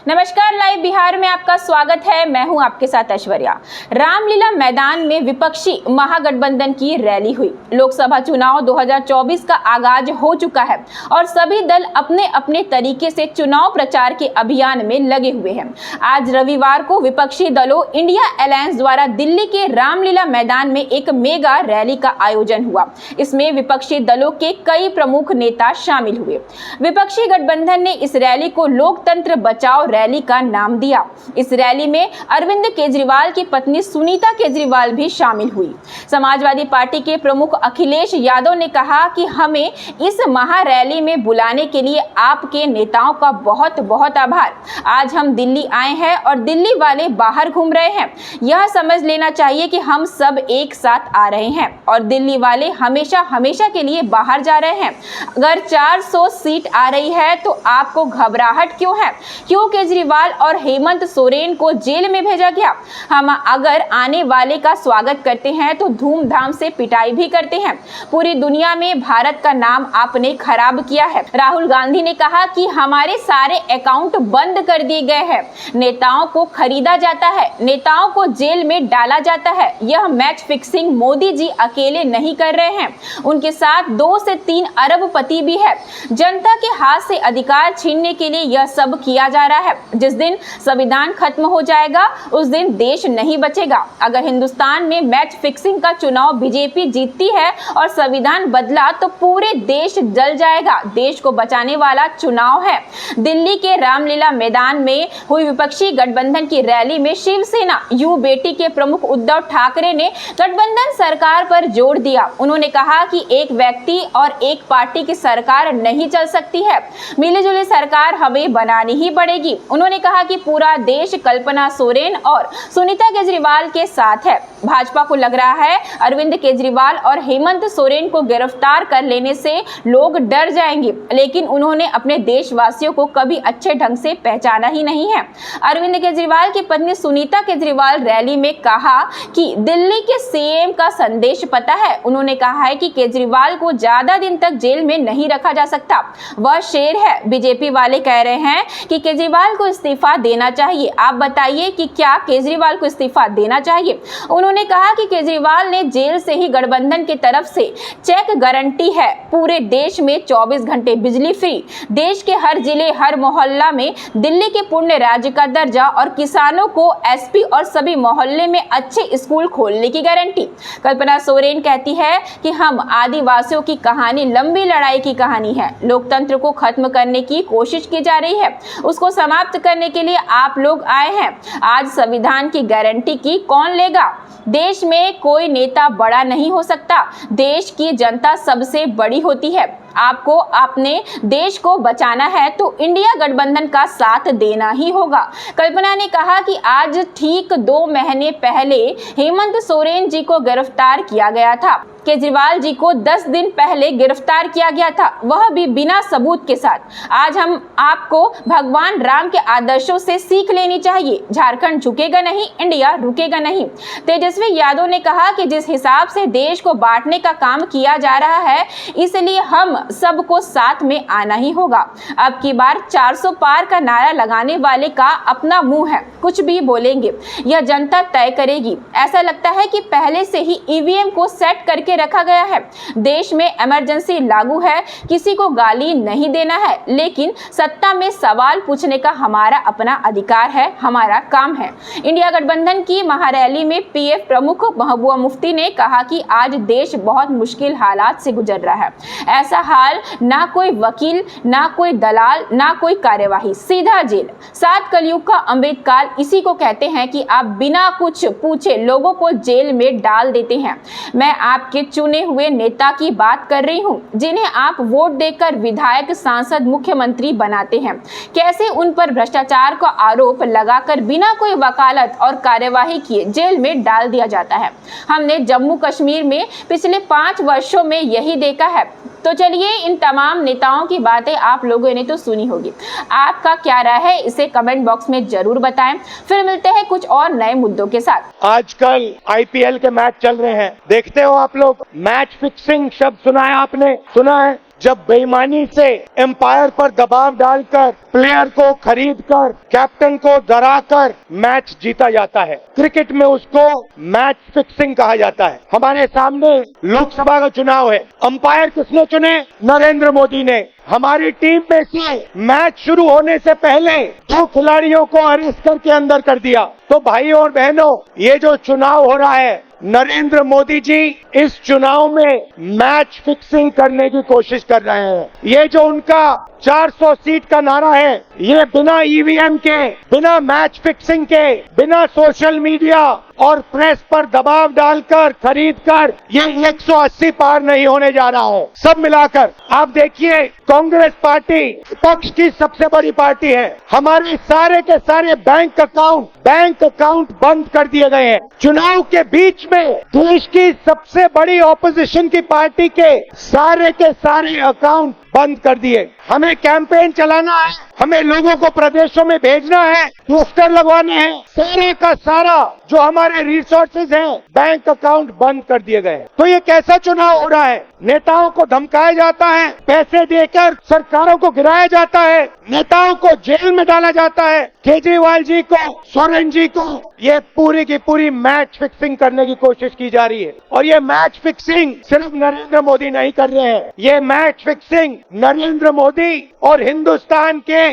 नमस्कार, लाइव बिहार में आपका स्वागत है। मैं हूं आपके साथ ऐश्वर्या। रामलीला मैदान में विपक्षी महागठबंधन की रैली हुई। लोकसभा चुनाव 2024 का आगाज हो चुका है और सभी दल अपने अपने तरीके से चुनाव प्रचार के अभियान में लगे हुए हैं। आज रविवार को विपक्षी दलों इंडिया अलायंस द्वारा दिल्ली के रामलीला मैदान में एक मेगा रैली का आयोजन हुआ। इसमें विपक्षी दलों के कई प्रमुख नेता शामिल हुए। विपक्षी गठबंधन ने इस रैली को लोकतंत्र बचाओ रैली का नाम दिया। इस रैली में अरविंद केजरीवाल की पत्नी सुनीता केजरीवाल भी शामिल हुई। समाजवादी पार्टी के प्रमुख अखिलेश यादव ने कहा कि हमें इस महारैली में बुलाने के लिए आपके नेताओं का बहुत बहुत आभार। आज हम दिल्ली आए हैं और दिल्ली वाले बाहर घूम रहे हैं। यह समझ लेना चाहिए कि हम सब एक साथ आ रहे हैं और दिल्ली वाले हमेशा हमेशा के लिए बाहर जा रहे हैं। अगर 400 सीट आ रही है तो आपको घबराहट क्यों है? क्यों केजरीवाल और हेमंत सोरेन को जेल में भेजा गया? हम अगर आने वाले का स्वागत करते हैं तो धूमधाम से पिटाई भी करते हैं। पूरी दुनिया में भारत का नाम आपने खराब किया है। राहुल गांधी ने कहा कि हमारे सारे अकाउंट बंद कर दिए गए हैं। नेताओं को खरीदा जाता है, नेताओं को जेल में डाला जाता है। यह मैच फिक्सिंग मोदी जी अकेले नहीं कर रहे हैं, उनके साथ 2 से 3 अरबपति भी है। जनता के हाथ से अधिकार छीनने के लिए यह सब किया जा रहा है। जिस दिन संविधान खत्म हो जाएगा उस दिन देश नहीं बचेगा। अगर हिंदुस्तान में मैच फिक्सिंग का चुनाव बीजेपी जीतती है और संविधान बदला तो पूरे देश जल जाएगा। देश को बचाने वाला चुनाव है। दिल्ली के रामलीला मैदान में हुई विपक्षी गठबंधन की रैली में शिवसेना यू बेटी के प्रमुख उद्धव ठाकरे ने गठबंधन सरकार पर जोर दिया। उन्होंने कहा कि एक व्यक्ति और एक पार्टी की सरकार नहीं चल सकती है, मिलीजुली सरकार हमें बनानी ही पड़ेगी। उन्होंने कहा कि पूरा देश कल्पना सोरेन और सुनीता केजरीवाल के साथ है। भाजपा को लग रहा है अरविंद केजरीवाल और हेमंत सोरेन को गिरफ्तार कर लेने से लोग डर जाएंगे, लेकिन उन्होंने अपने देशवासियों को कभी अच्छे ढंग से पहचाना ही नहीं है। अरविंद केजरीवाल की पत्नी सुनीता केजरीवाल रैली में कहा कि दिल्ली के सीएम का संदेश पता है। उन्होंने कहा है कि केजरीवाल को ज्यादा दिन तक जेल में नहीं रखा जा सकता, वह शेर है। बीजेपी वाले कह रहे हैं कि केजरीवाल को इस्तीफा देना चाहिए। आप बताइए कि क्या केजरीवाल को इस्तीफा देना चाहिए? उन्होंने कहा कि केजरीवाल ने जेल से ही गठबंधन की तरफ से चेक गारंटी है। पूरे देश में 24 घंटे बिजली फ्री, देश के हर जिले हर मोहल्ला में दिल्ली के पुण्य राज्य का दर्जा और किसानों को एसपी और सभी मोहल्ले में अच्छे स्कूल खोलने की गारंटी। कल्पना सोरेन कहती है कि हम आदिवासियों की कहानी लंबी लड़ाई की कहानी है। लोकतंत्र को खत्म करने की कोशिश की जा रही है, उसको समाप्त करने के लिए आप लोग आए हैं। आज संविधान की गारंटी की कौन लेगा? देश में कोई नेता बड़ा नहीं हो सकता, देश की जनता सबसे बड़ी होती है। आपको अपने देश को बचाना है तो इंडिया गठबंधन का साथ देना ही होगा। कल्पना ने कहा कि आज ठीक 2 महीने पहले हेमंत सोरेन जी को गिरफ्तार किया गया था। केजरीवाल जी को 10 दिन पहले गिरफ्तार किया गया था, वह भी बिना सबूत के साथ। आज हम आपको भगवान राम के आदर्शों से सीख लेनी चाहिए। झारखंड झुकेगा नहीं, इंडिया रुकेगा नहीं। तेजस्वी यादव ने कहा कि जिस हिसाब से देश को बांटने का काम किया जा रहा है, इसलिए हम सबको साथ में आना ही होगा। अब की बार 400 पार का नारा लगाने वाले का अपना मुंह है, कुछ भी बोलेंगे, यह जनता तय करेगी। ऐसा लगता है कि पहले से ही ईवीएम को सेट करके रखा गया है। देश में इमरजेंसी लागू है, किसी को गाली नहीं देना है, लेकिन सत्ता में सवाल पूछने का हमारा अपना अधिकार है, हमारा काम है। इंडिया गठबंधन की महारैली में पीएफ प्रमुख महबूबा मुफ्ती ने कहा कि आज देश बहुत मुश्किल हालात से गुजर रहा है। ऐसा हाल, ना कोई वकील, ना कोई दलाल, ना कोई कार्यवाही, सीधा जेल। 7 कलयुग का अमृतकाल इसी को कहते हैं कि आप बिना कुछ पूछे लोगों को जेल में डाल देते हैं। मैं आपके चुने हुए नेता की बात कर रही हूं, जिन्हें आप वोट देकर विधायक, सांसद, मुख्यमंत्री बनाते हैं। कैसे उन पर भ्रष्टाचार का आरोप लगाकर बिना कोई वकालत और कार्यवाही किए जेल में डाल दिया जाता है। हमने जम्मू कश्मीर में पिछले 5 वर्षों में यही देखा है। तो चलिए, इन तमाम नेताओं की बातें आप लोगों ने तो सुनी होगी। आपका क्या राय है, इसे कमेंट बॉक्स में जरूर बताएं। फिर मिलते हैं कुछ और नए मुद्दों के साथ। आजकल आईपीएल के मैच चल रहे हैं, देखते हो आप लोग। मैच फिक्सिंग शब्द सुना है आपने? सुना है? जब बेईमानी से एम्पायर पर दबाव डालकर, प्लेयर को खरीदकर, कैप्टन को डराकर मैच जीता जाता है। क्रिकेट में उसको मैच फिक्सिंग कहा जाता है। हमारे सामने लोकसभा का चुनाव है। अंपायर किसने चुने? नरेंद्र मोदी ने। हमारी टीम में से मैच शुरू होने से पहले 2 खिलाड़ियों को अरेस्ट करके अंदर कर दिया। तो भाइयों और बहनों, ये जो चुनाव हो रहा है, नरेंद्र मोदी जी इस चुनाव में मैच फिक्सिंग करने की कोशिश कर रहे हैं। ये जो उनका 400 सीट का नारा है, ये बिना ईवीएम के, बिना मैच फिक्सिंग के, बिना सोशल मीडिया और प्रेस पर दबाव डालकर, खरीदकर, ये 180 पार नहीं होने जा रहा हो। सब मिलाकर आप देखिए, कांग्रेस पार्टी विपक्ष की सबसे बड़ी पार्टी है। हमारे सारे के सारे बैंक अकाउंट बंद कर दिए गए हैं। चुनाव के बीच में देश की सबसे बड़ी ऑपोजिशन की पार्टी के सारे अकाउंट बंद कर दिए। हमें कैंपेन चलाना है, हमें लोगों को प्रदेशों में भेजना है, पोस्टर लगवाने हैं, सारे का सारा जो हमारे रिसोर्सेज हैं, बैंक अकाउंट बंद कर दिए गए। तो ये कैसा चुनाव हो रहा है? नेताओं को धमकाया जाता है, पैसे देकर सरकारों को गिराया जाता है, नेताओं को जेल में डाला जाता है। केजरीवाल जी को, सोरेन जी को, ये पूरी की पूरी मैच फिक्सिंग करने की कोशिश की जा रही है। और ये मैच फिक्सिंग सिर्फ नरेंद्र मोदी नहीं कर रहे हैं, ये मैच फिक्सिंग नरेंद्र मोदी और हिंदुस्तान के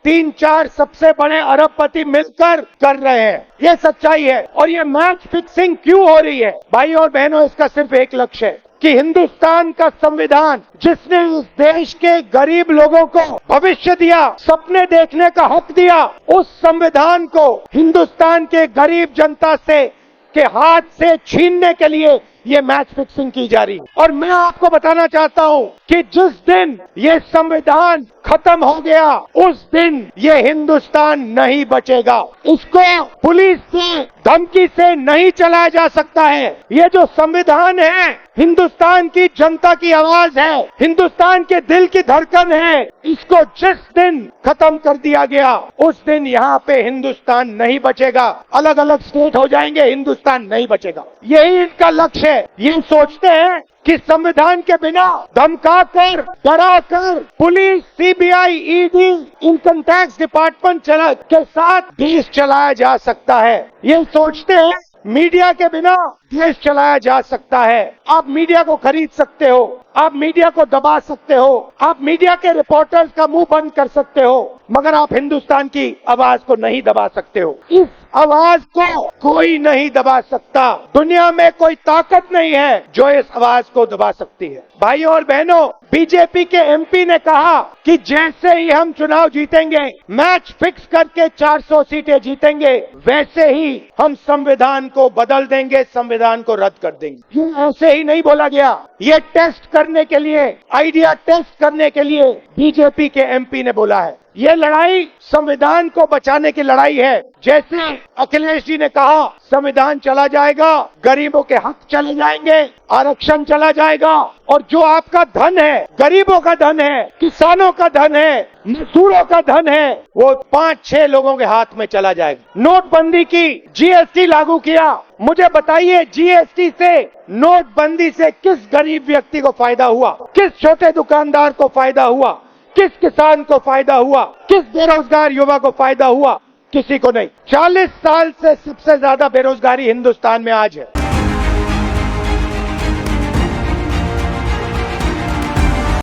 3-4 सबसे बड़े अरबपति मिलकर कर रहे हैं। ये सच्चाई है। और ये मैच फिक्सिंग क्यों हो रही है? भाइयों और बहनों, इसका सिर्फ एक लक्ष्य है कि हिंदुस्तान का संविधान, जिसने इस देश के गरीब लोगों को भविष्य दिया, सपने देखने का हक दिया, उस संविधान को हिंदुस्तान के गरीब जनता के हाथ से छीनने के लिए ये मैच फिक्सिंग की जा रही है। और मैं आपको बताना चाहता हूं कि जिस दिन ये संविधान खत्म हो गया, उस दिन ये हिंदुस्तान नहीं बचेगा। इसको पुलिस से, धमकी से नहीं चलाया जा सकता है। ये जो संविधान है, हिंदुस्तान की जनता की आवाज है, हिंदुस्तान के दिल की धड़कन है। इसको जिस दिन खत्म कर दिया गया, उस दिन यहाँ पे हिंदुस्तान नहीं बचेगा। अलग अलग स्टेट हो जाएंगे, हिंदुस्तान नहीं बचेगा। यही इनका लक्ष्य है। ये सोचते हैं कि संविधान के बिना धमकाकर, डराकर police, CBI, ED, income tax department के साथ देश चलाया जा सकता है। ये सोचते हैं मीडिया के बिना देश चलाया जा सकता है। आप मीडिया को खरीद सकते हो, आप मीडिया को दबा सकते हो, आप मीडिया के रिपोर्टर्स का मुंह बंद कर सकते हो, मगर आप हिंदुस्तान की आवाज को नहीं दबा सकते हो। इस आवाज को कोई नहीं दबा सकता। दुनिया में कोई ताकत नहीं है जो इस आवाज को दबा सकती है। भाइयों और बहनों, बीजेपी के एमपी ने कहा कि जैसे ही हम चुनाव जीतेंगे, मैच फिक्स करके 400 सीटें जीतेंगे, वैसे ही हम संविधान को बदल देंगे, संविधान को रद्द कर देंगे। ये ऐसे ही नहीं बोला गया, ये टेस्ट करने के लिए, आइडिया टेस्ट करने के लिए बीजेपी के एमपी ने बोला है। ये लड़ाई संविधान को बचाने की लड़ाई है। जैसे अखिलेश जी ने कहा, संविधान चला जाएगा, गरीबों के हक चले जाएंगे, आरक्षण चला जाएगा, और जो आपका धन है, गरीबों का धन है, किसानों का धन है, मजदूरों का धन है, वो 5-6 लोगों के हाथ में चला जाएगा। नोटबंदी की, जीएसटी लागू किया। मुझे बताइए, जीएसटी से, नोटबंदी से किस गरीब व्यक्ति को फायदा हुआ? किस छोटे दुकानदार को फायदा हुआ? किस किसान को फायदा हुआ? किस बेरोजगार युवा को फायदा हुआ? किसी को नहीं। 40 साल से सबसे ज्यादा बेरोजगारी हिंदुस्तान में आज है।